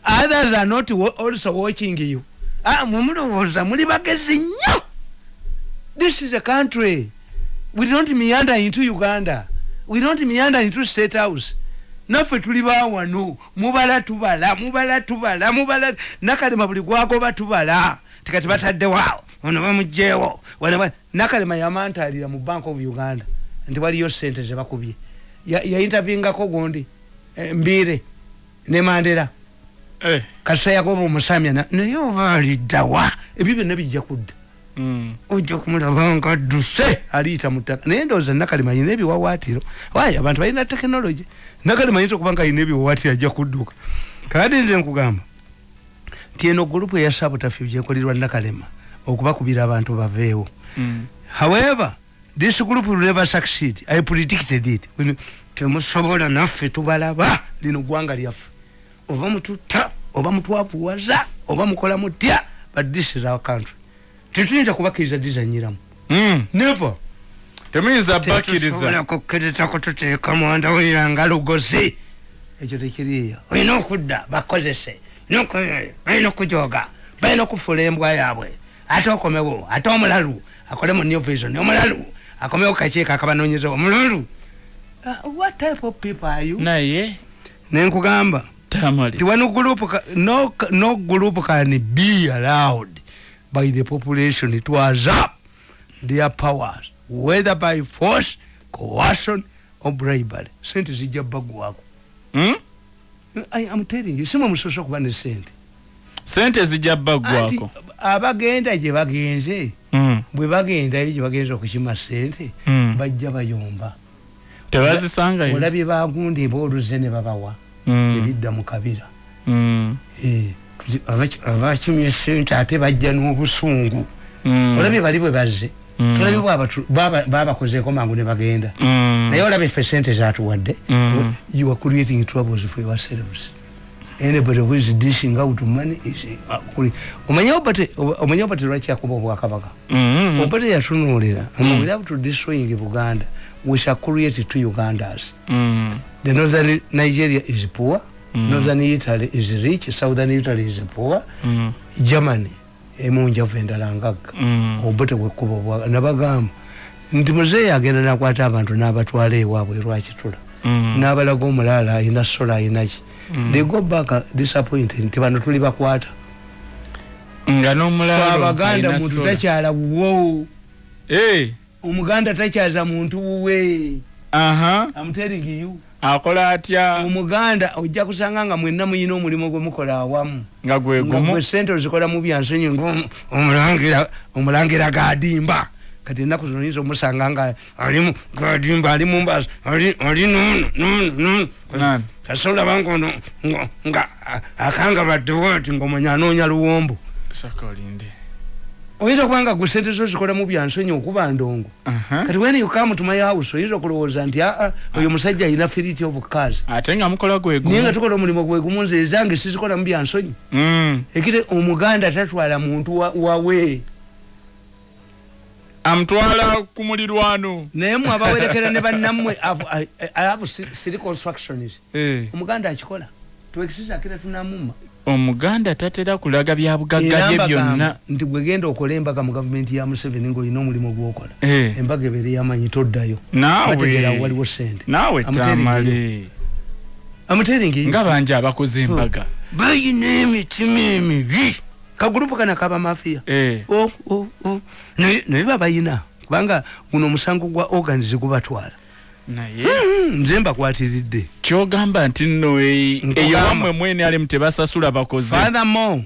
Others are not also watching you. Mumulo was muli bagezi nnyo. This is a country. We don't meander into Uganda. We don't meander into State House. Naffe tuli bawano mubala tubala Nakalema buli gwagoba tubala tikati batadde wao ono bamujjeewo Nakalema yamantalira mu Bank of Uganda nti waliyo sente ze bakubye ya interviewingako gondi Mbire ne Mandela kasa yagoba omusamya naye ovaliddawa ebyo byonna bijja kudda ojja kumulabanga duse aliita mutaka naye ndowooza Nakalema yina ebiwawaatiro waayo abantu balina tekinologi Nakalema yinza okubanga yina ebiwawaatiro ajja kudduka kakati nze nkugamba nti eno gurupu eya sabotafyu gyekolirwa Nakalema okubakubira abantu baveewo. However, this group will never succeed. I predicted it. Temusobola naffe tubalaba lino gwanga lyaffe oba mututa oba mutwavuwaza oba mukola mutya, but this is our country. Tetuyinza kubakiriza dizanyiramu. Never. Temuyinza bakiriza. Tetusobola kukkiriza kututeeka mwanda w'iranga lugozi. Ekyo tekiriyo. Olina okudda bakozese. Balina okujoga. Balina okufuula embwa yaabwe. Ate okomewo. Ate omulalu. Akole mu New Vision. Omulalu. Akomewo kakiiko akabanoonyeza omulalu. What type of people are you? Naye. Nenkugamba. Tamale. No group can be allowed by the population to usurp their powers, whether by force, coercion, or bribery. Sente zijja bagwako. I am telling you, sima musoso kuba ne sente. Sente zijja bagwako. Abagenda gye bagenze. Bwe bagenda ebyo gye bagenze okukima sente, bajja bayomba. Tebazisanga yo. Olabye bagundi booluze ne babawa. Ebidda mu kabira. Abakimye sente ate bajja n'obusungu. Olabye bali bwe bazze. Tulabye babakozeeko mangu ne bagenda. Naye olabye ffe sente zaatuwadde. You are creating troubles for yourselves. Anybody who is dishing out money is omanyi obate lwaki yakuba obwakabaka. Obate yatunuulira. Without destroying Uganda, we shall create two Ugandas. The northern Nigeria is poor, northern Italy is rich, southern Italy is poor, Germany emunja vendala ngaga. Obate wekuba obwaka nabagamba nti muzeeyi agenda nakwata abantu n'abatwala ewaabwe lwakitula n'abalaga omulaala ayina sola ayinaki. They go back disappointed nti bano tuli bakwata nga n'omulaalo Abaganda muntu takyala wo. Omuganda takyaza muntu wuwe. I'm telling you. Akola atya. Omuganda ojja kusanga nga mwenna muyina omulimu gwe mukola awamu. Nga gwe gumu. Nga sente ozikola mu byansonyi omulangira gadimba. Kati ennaku zino oyinza omusanga nga ali gadimba ali mu mbaazi ali nono. Kasola bangono nga akanga badewoti ngomanya anoonya luwombo. Sakolinde. Oyinza kubanga gwe sente zo zikola mu byansonyi okuba ndongo. Kati when you come to my house oyinza okulowooza nti oyo musajja alina firiti of cars. Ate nga mukola gwe gumu. Naye nga tukola omulimu gwe gumu nze ezange sizikola mu byansonyi. Ekite Omuganda tatwala muntu wawe. Amtwala ku mulirwano. Naye mwe abawerekera ne bannammwe I have three constructions. Omuganda akikola. Tuwekisiza kira tunamumma. Omuganda tatera kulaga bya bugagga bye byonna. Nti gwe genda okola embaga mu gavumenti ya Museveni ng'olina omulimu gw'okola. Embaga ebeere yamanyi toddayo. Bategera waliwo sente. Naawe Tamale. I'm telling you. Nga banje abakoze embaga. Bayina emitima emibi. Kagurupu kana kaba mafia. Naye babayina. Kubanga guno omusango gwa organize gubatwala. Naye nze mbakwatiridde. Kyogamba nti nno eyo wamwe mwene ali mutebasasula bakoze. Furthermore,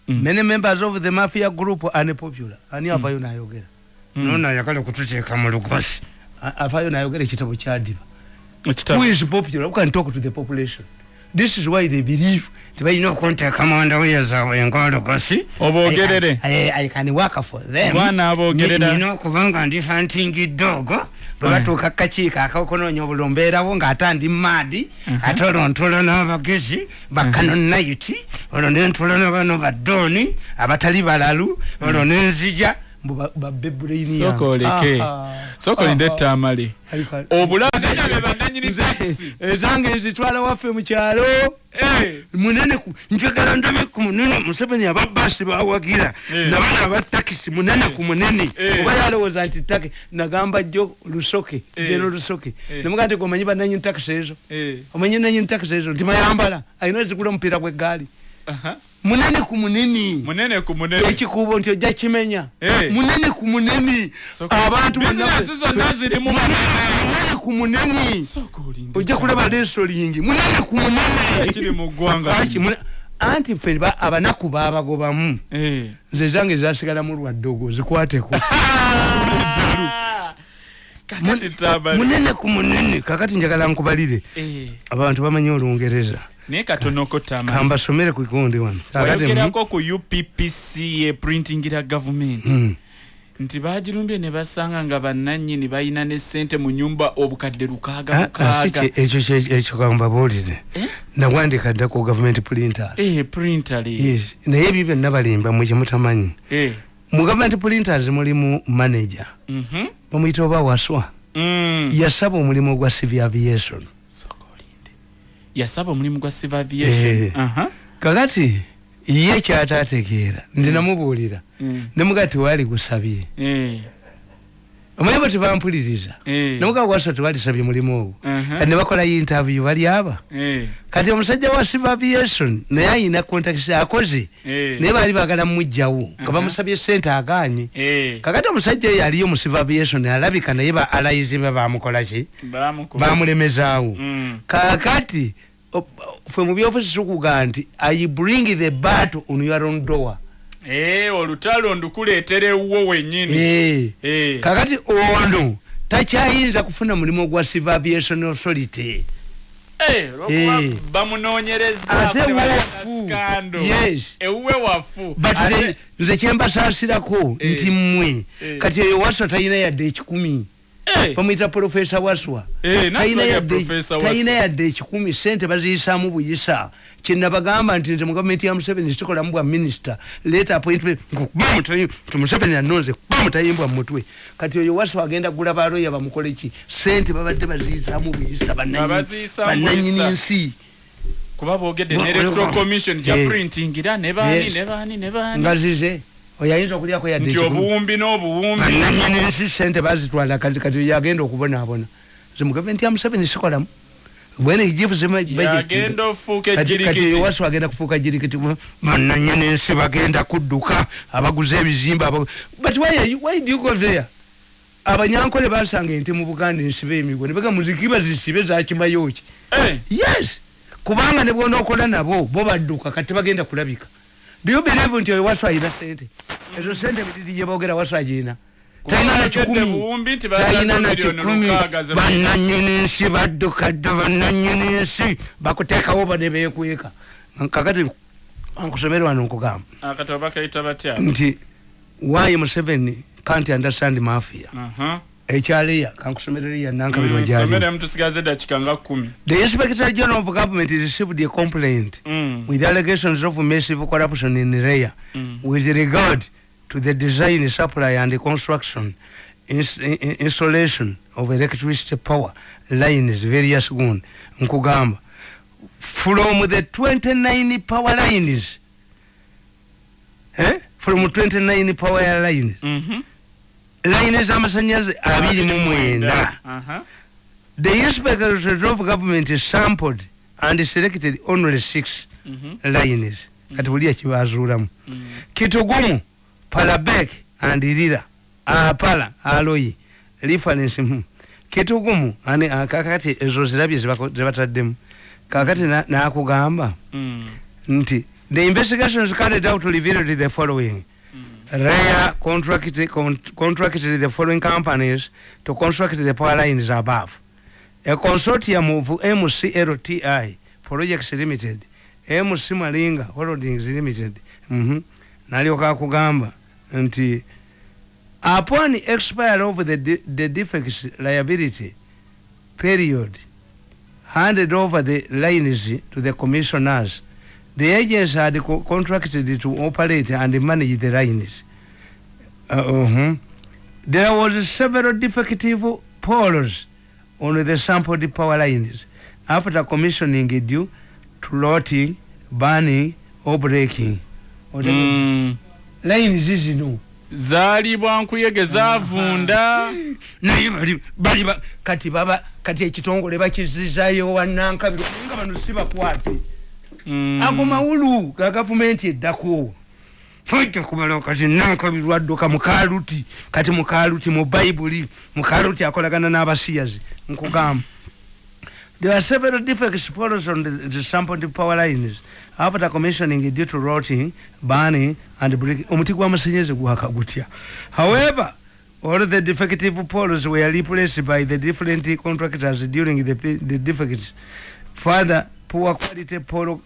many members of the mafia group are unpopular. Ani avayo nayogera. Nona yakala kututeeka mu lugosi. Avayo nayogera ekitabo kya Diba. Who is popular? Who can talk to the population? This is why they believe you know contact commander ways and God gossip. I can work for them. You know kuvanga ndifantingi dogo bwatuka kachika akakononya obulombeera wo ngaatandi madi atolo ntolo n'abagezi bakano naiti olwo n'entolo n'abano badoni abatali balalu olwo n'enzija babebuleni soko linde tamale obulabe bananyini taxi ezange ezitwala waffe mu kyalo munene njagala ndabe ku munene Museveni ababasi bawagira nabana abatakisi munene ku munene oba yalowooza nti take nagamba jjo lusoke jeno lusoke nemugante komanyi bananyini taxi ezo omanyi nanyini taxi ezo ndimayambala ayina zikula mpira gw'eggaali munene ku munene ekikubo nti ojja kimenya munene ku munene abantu munene ku munene ojja kulaba lesolingi munene ku munene kiri mu ggwanga anti ffe abanaku baabagobamu nze zange zasigala mu lwaddogo zikwateko munene ku munene kakati njagala nkubalire abantu bamanyi Olungereza ne katonoko tamale kamba somere ku ikondi wano wayogerako ku UPPC printingira government nti bagirumbye ne basanga nga bannannyini bayina ne ssente mu nyumba obukadde lukaaga ekyo kamba boolire nawandika dda ku government printers printer naye ebyo byonna balimba mwe kyemutamanyi mu government printers mulimu manager bamuyita oba waswa yasaba omulimu gwa civil aviation yasaba omulimu gwa civil aviation kakati ye kyatategeera ndinamubuulira nemugati wali gusabye omanyi bwe tebampuliriza nemuga waswa tewalisabye mulimu ogwo kati ne bakola interview bali aba kati omusajja wa civil aviation naye ayina contact akoze naye baali baagala mumugjawo nga bamusabye ssente agaanye kakati omusajja oyo aliyo mu civil aviation alabika naye ba alayizi be bamukola ki bamulemezaawo kakati fwe mu by'ofiisi tukuga nti I bring the battle on your own door olutalo ndukuleetere wo wennyini kakati ono takyayinza kufuna mulimu gwa civil aviation authority bamunoonyereza ate wafu ewuwe wafu nze kyembasaasirako nti mmwe kati eyo waswa talina yadde ekikumi bamuyita Professor Waswa talina yadde ekikumi ssente baziyisaamu buyisa kyenabagamba nti nze mu gavumenti ya Museveni sikolamu bwa minister leta appointment Museveni anonze kuba mutayimbwa mutwe kati oyo Waswa agenda gula baloya bamukole ki ssente babadde baziyisaamu buyisa bannanyini nsi kuba boogedde ne electoral commission ja printingira ne baani ngazize oyayinza okulyako yadde nti obuwumbi n'obuwumbi nsi ssente bazitwala kati yagenda okubonaabona ze mu gavumenti ya Museveni sikolamu bwene yagenda ofuuka ejjirikiti Waswa agenda kufuuka ejjirikiti bannannyini ensi bagenda kudduka abaguze ebizimba but why do you go there abanyankole basanga ente mu Buganda ensibe emigwo ne bega muzikiba zisibe zakimayoki yes kubanga ne bwona okola nabo bo badduka kati bagenda kulabika. Do you believe nti Waswa ayina sente ezo sente bididi yeboogera Waswa agina talina na kikumi bannannyini nsi badduka ddo bannannyini nsi bakuteekawo bade beekweka kakati ankusomere wano nkugamba akatabo bakayita batya nti why Museveni can't understand mafia ekyaleya kankusomerera nankabiri wajali somere mtusigaze dakika nga 10. The Inspector General of Government received a complaint with allegations of massive corruption in Area with regard to the design, supply and the construction installation of electricity power lines various gun nkugamba from the 29 power lines from 29 power lines lines amasanyalaze 29. The Inspector of Government sampled and selected only 6 lines kati buli akibazuulamu Kitugumu, Palabek and Irira Apala Aloyi reference Kitugumu ane kakati ezo zirabye zibataddemu kakati nakugamba nti the investigations carried out revealed the following. Raya contracted the following companies to construct the power lines above. A consortium of MCLTI Projects Limited, MC Malinga Holdings Limited, nalioka kugamba nti upon expire of the defects liability period, handed over the lines to the commissioners. The agents had contracted to operate and manage the lines. There was several defective poles on the sampled power lines after commissioning due to rotting, burning, or breaking. Lines is no. Zali bwankuyege zavunda naye bali kati baba kati ekitongole bakizizayo wanankabiru nga bano siba kwate ako mawulu ga government eddako fojja kubalo kati nankabiru addoka mukaluti kati mukaluti mu Bible mukaluti akolagana n'abasiyazi nkugamba. There are several defects on the sampled power lines after commissioning due to rotting, burning, and breaking. However, all the defective poles were replaced by the different contractors during the defects. Further, poor quality pole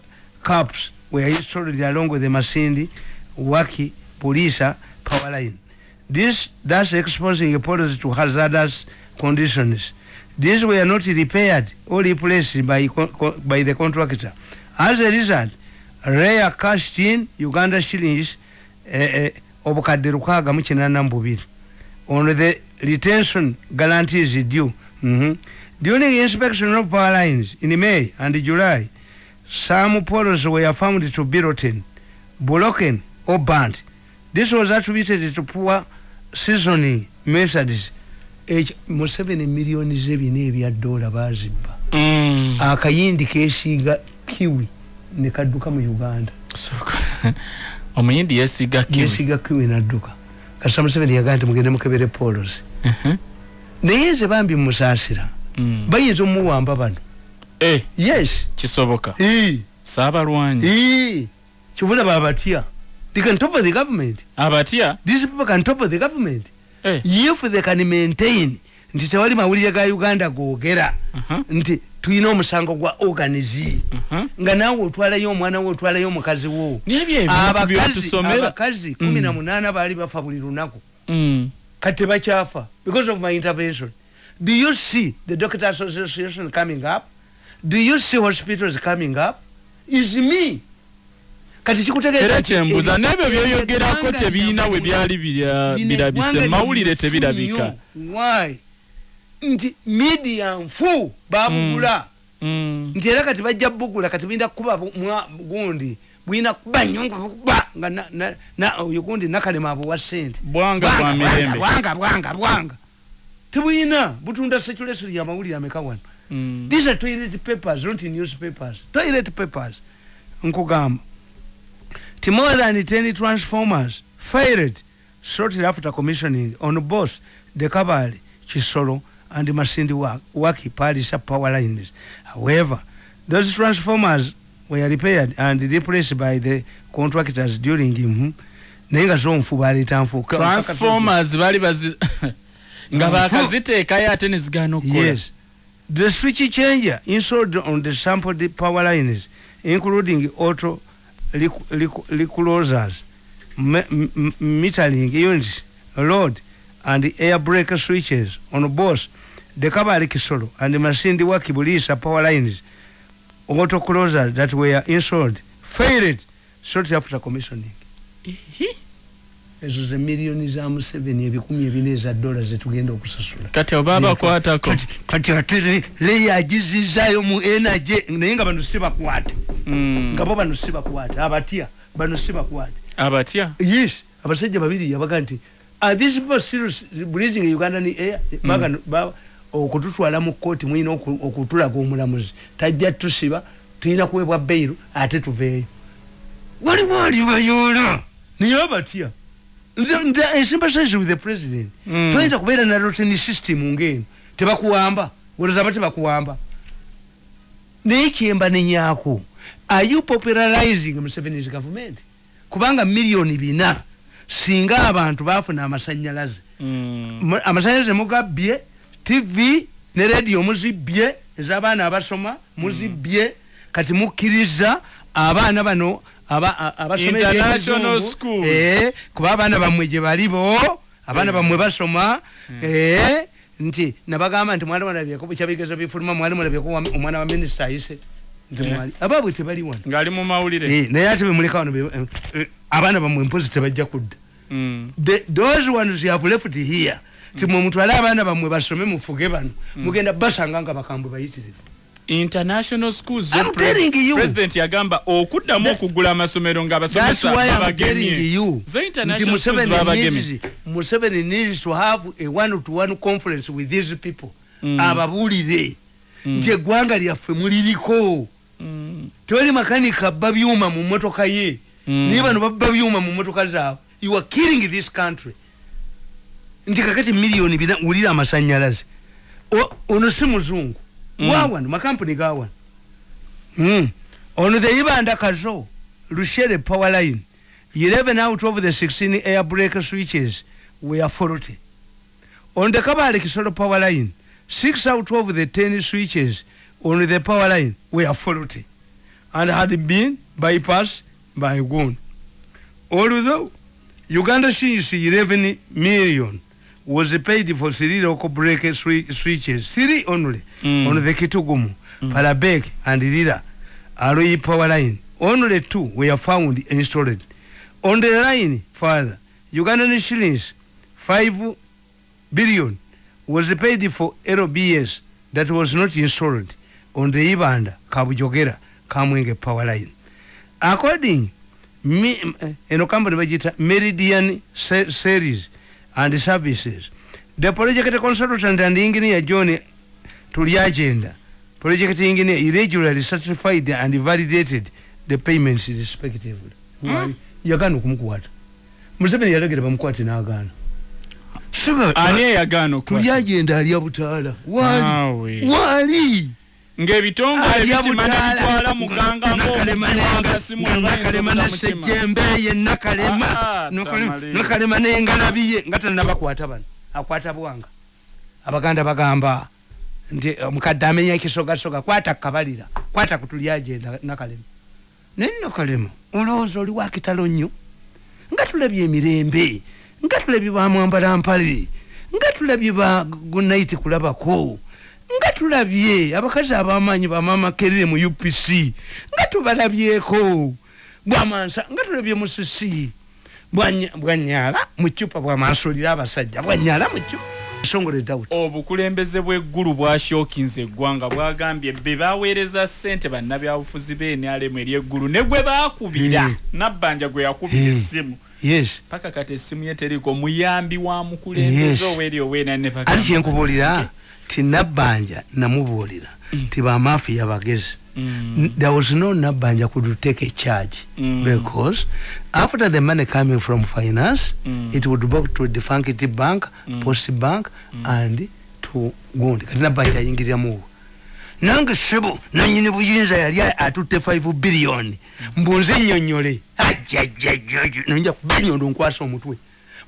caps were installed along with the Masindi, Waki, Purisa power line. This thus exposing poles to hazardous conditions. These were not repaired or replaced by the contractor. As a result, rare cashed in Uganda shillings obukadde lukaaga mu kinana mbubiri on the retention guarantees due. During the inspection of power lines in May and July, some poles were found to be rotten, broken, or burnt. This was attributed to poor seasoning methods. $7 million ebya dola bazibba. Akayindi kesiga kiwi ne kadduka mu Uganda. Omuyindi yesiga kiwi nadduka. Kasama 7 yagante mugende mukebere polos. Naye ze bambi musasira. Bayinza omuwamba bano. Yes. Kisoboka. Sabalwanyi. Kivula babatia. They can top of the government. Abatia? These people can top of the government. If they can maintain nti tewali mawulire ga Uganda googera nti tuyina omusango gwa organize nga nawe otwalayo omwana wo otwalayo omukazi wo abakazi 18 bali bafa buli lunaku kati bakyafa because of my intervention. Do you see the Doctors Association coming up? Do you see hospitals coming up? Is me kati kikutegeeza kyembuza nebyo byoyogerako tebiina we byali birabise mawulire tebirabika. Why? Nti media nfu babugula nti era kati bajja bugula kati binda kuba gundi bwina kuba nyongo kuba nga na yugundi Nakalema abo wa sente Bwanga kwa mirembe Bwanga tebwina butunda circulation ya mawulire ameka wano. These are toilet papers, not newspapers. Toilet papers nkugamba. More than 10 transformers fired shortly after commissioning on both the Kabale, Chisolo, and the Masindi Waki Palisa power lines. However, those transformers were repaired and replaced by the contractors during transformers bali nga bakaziteeka yate nezigano kola. Yes. The switch changer installed on the sampled power lines, including auto reclosers, metering units, load, and air brake switches on both the Kabale Kisolo and the Masindi Waki Bulisa power lines, auto closers that were installed failed shortly after commissioning. Ezo ze milioni za Museveni $1,000 za dollars zetugenda okusasula. Kati obaba kwatako. Kati atiri leya agizizayo mu energy naye nga bano siba kwate. Nga bo bano siba kwate. Abatia bano siba kwate. Abatia? Yes. Abasajja babiri yabaga nti are these people serious breathing Uganda ni air baga okututwala mu court mwina okutulaga omulamuzi. Tajja tusiba tuyina kuwebwa bail ate tuveeyo. Wali bayona. Niyo abatia. I sympathize with the president. Twaita kubeera na routine system ngeno. Tebakuwamba. Wolozaba tebakuwamba. Nekyemba nenyako. Are you popularizing Museveni's government? Kubanga milioni 4 singa abantu bafuna amasanyalaze. Amasanyalaze mugabye, TV ne radio muzibye, ez'abaana abasoma muzibye, kati mukkiriza abaana bano international schools kuba abaana bamwe gye balibo abaana bamwe basoma nti nabagamba nti mwana wanabyeko bukyabigezo bifuluma mwali mwalabyeko omwana wa minister ayise nti mwali ababwe tebali wano ngali mu mawulire naye ate bemuleka wano abaana bamwe mpozi tebajja kudda those ones you have left here timwe mutwala abaana bamwe basome mufuge bano mugenda basanga nga bakambwe bayitirivu international schools president yagamba okuddamu okugula amasomero nga abasomesa babagemye Museveni needs to have a one-to-one conference with these people ababulire nti eggwanga lyaffe muliriko tewali makanika abba byuma mu mmotoka ye naye bano babba byuma mu mmotoka zaabwe. You are killing this country. Nti kakati miliyoni bina ulira amasanyalaze ono si muzungu wawan makampuni gawan ono the Ibanda Kazo Rushere power line 11 out of the 16 air breaker switches were faulty. On the Kabale Kisoro power line 6 out of the 10 switches on the power line were faulty and had been bypassed by Gun. Although Uganda sees 11 million was paid for 3 local breaker switches, 3 only, on the Kitugumu, Palabek and Lira Aroi power line. Only 2 were found installed. On the line further, Ugandan shillings 5 billion was paid for LBS that was not installed on the Ibanda Kabujogera Kamwenge power line. According Meridian series and services, the project consultant and engineer John Tuli agenda, project engineer irregularly certified and validated the payments respectively. Yagano kumkwata Museveni yalagera bamukwate n'agaana ani yagano Tuli agenda ali abutaala wali ng'ebitongole bitimanya bitwala muganga Nakalema Ssejjembe ye Nakalema Nakalema n'engalabiye nga tannabakwata bano akwata Bwanga abaganda bagamba nti omukadde amenya ekisogasoga kwata kabalira kwata ku Tuli agenda Nakalema Nakalema olowooza oli wa kitalo nnyo nga tulabye emirembe nga tulabye bamwambala mpale nga tulabye ba gunaiti kulabako nga tulabye abakazi abamanyi bamama kerere mu UPC nga tubalabyeko bwamansa nga tulabye musisi bwanyala mu chupa bwamansulira abasajja bwanyala mu chupa songole doubt obukulembeze bw'eggulu bwashokinze eggwanga bwagambye be baweereza ssente bannabyabufuzi b'NRM ery'eggulu ne gwe baakubira Nabbanja gwe yakubira essimu paka kati essimu ye teriko muyambi wa mukulembeze oweri oweena ne paka ali kyenkubulira ti Nabbanja namubuulira ti bamafiya bagezi. There was no Nabbanja could take a charge because after the money coming from finance, it would go to the Funkity Bank, Post Bank, and to Gundi. Nabbanja yingirira mu. Nange sebo nanyine buyinza yali atutte 5 billion. Mbunze nnyonnyole. Nja kubanyondo nkwasa omutwe.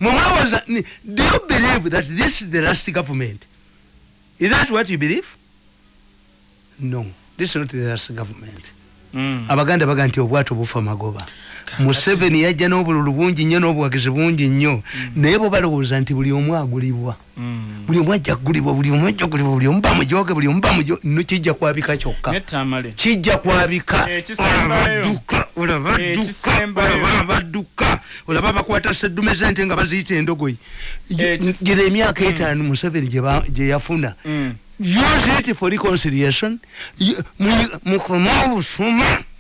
Mwawaza, do you believe that this is the last government? Is that what you believe? No. This is not the last government. Abaganda baganti obwato bufa magoba. Museveni yajja n'obululu bungi nnyo n'obuwagizi bungi nnyo. Naye bo balowooza nti buli omu agulibwa. Buli omu ajja kugulibwa, buli omu ajja kugulibwa, buli omu bamujoge, buli omu bamujoge. No kijja kwabika kyokka. Kijja kwabika. Olaba bakwata seddume zente nga baziyita endogoyi. Gira emyaka 5 Museveni gye yafuna. Use it for reconciliation.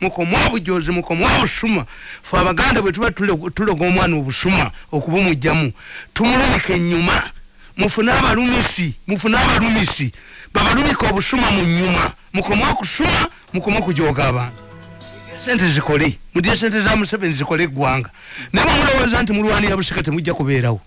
Mukomo bujozi mukomo busuma for abaganda bwe tuba tuloga omwana obusuma okuba mujjamu tumulumike nyuma mufuna abalumisi babalumika obusuma mu nyuma mukomo okusuma mukomo kujoga abantu sente zikole mudye sente za Museveni zikole eggwanga naye mulowooza nti mulwanira busika temujja kubeerawo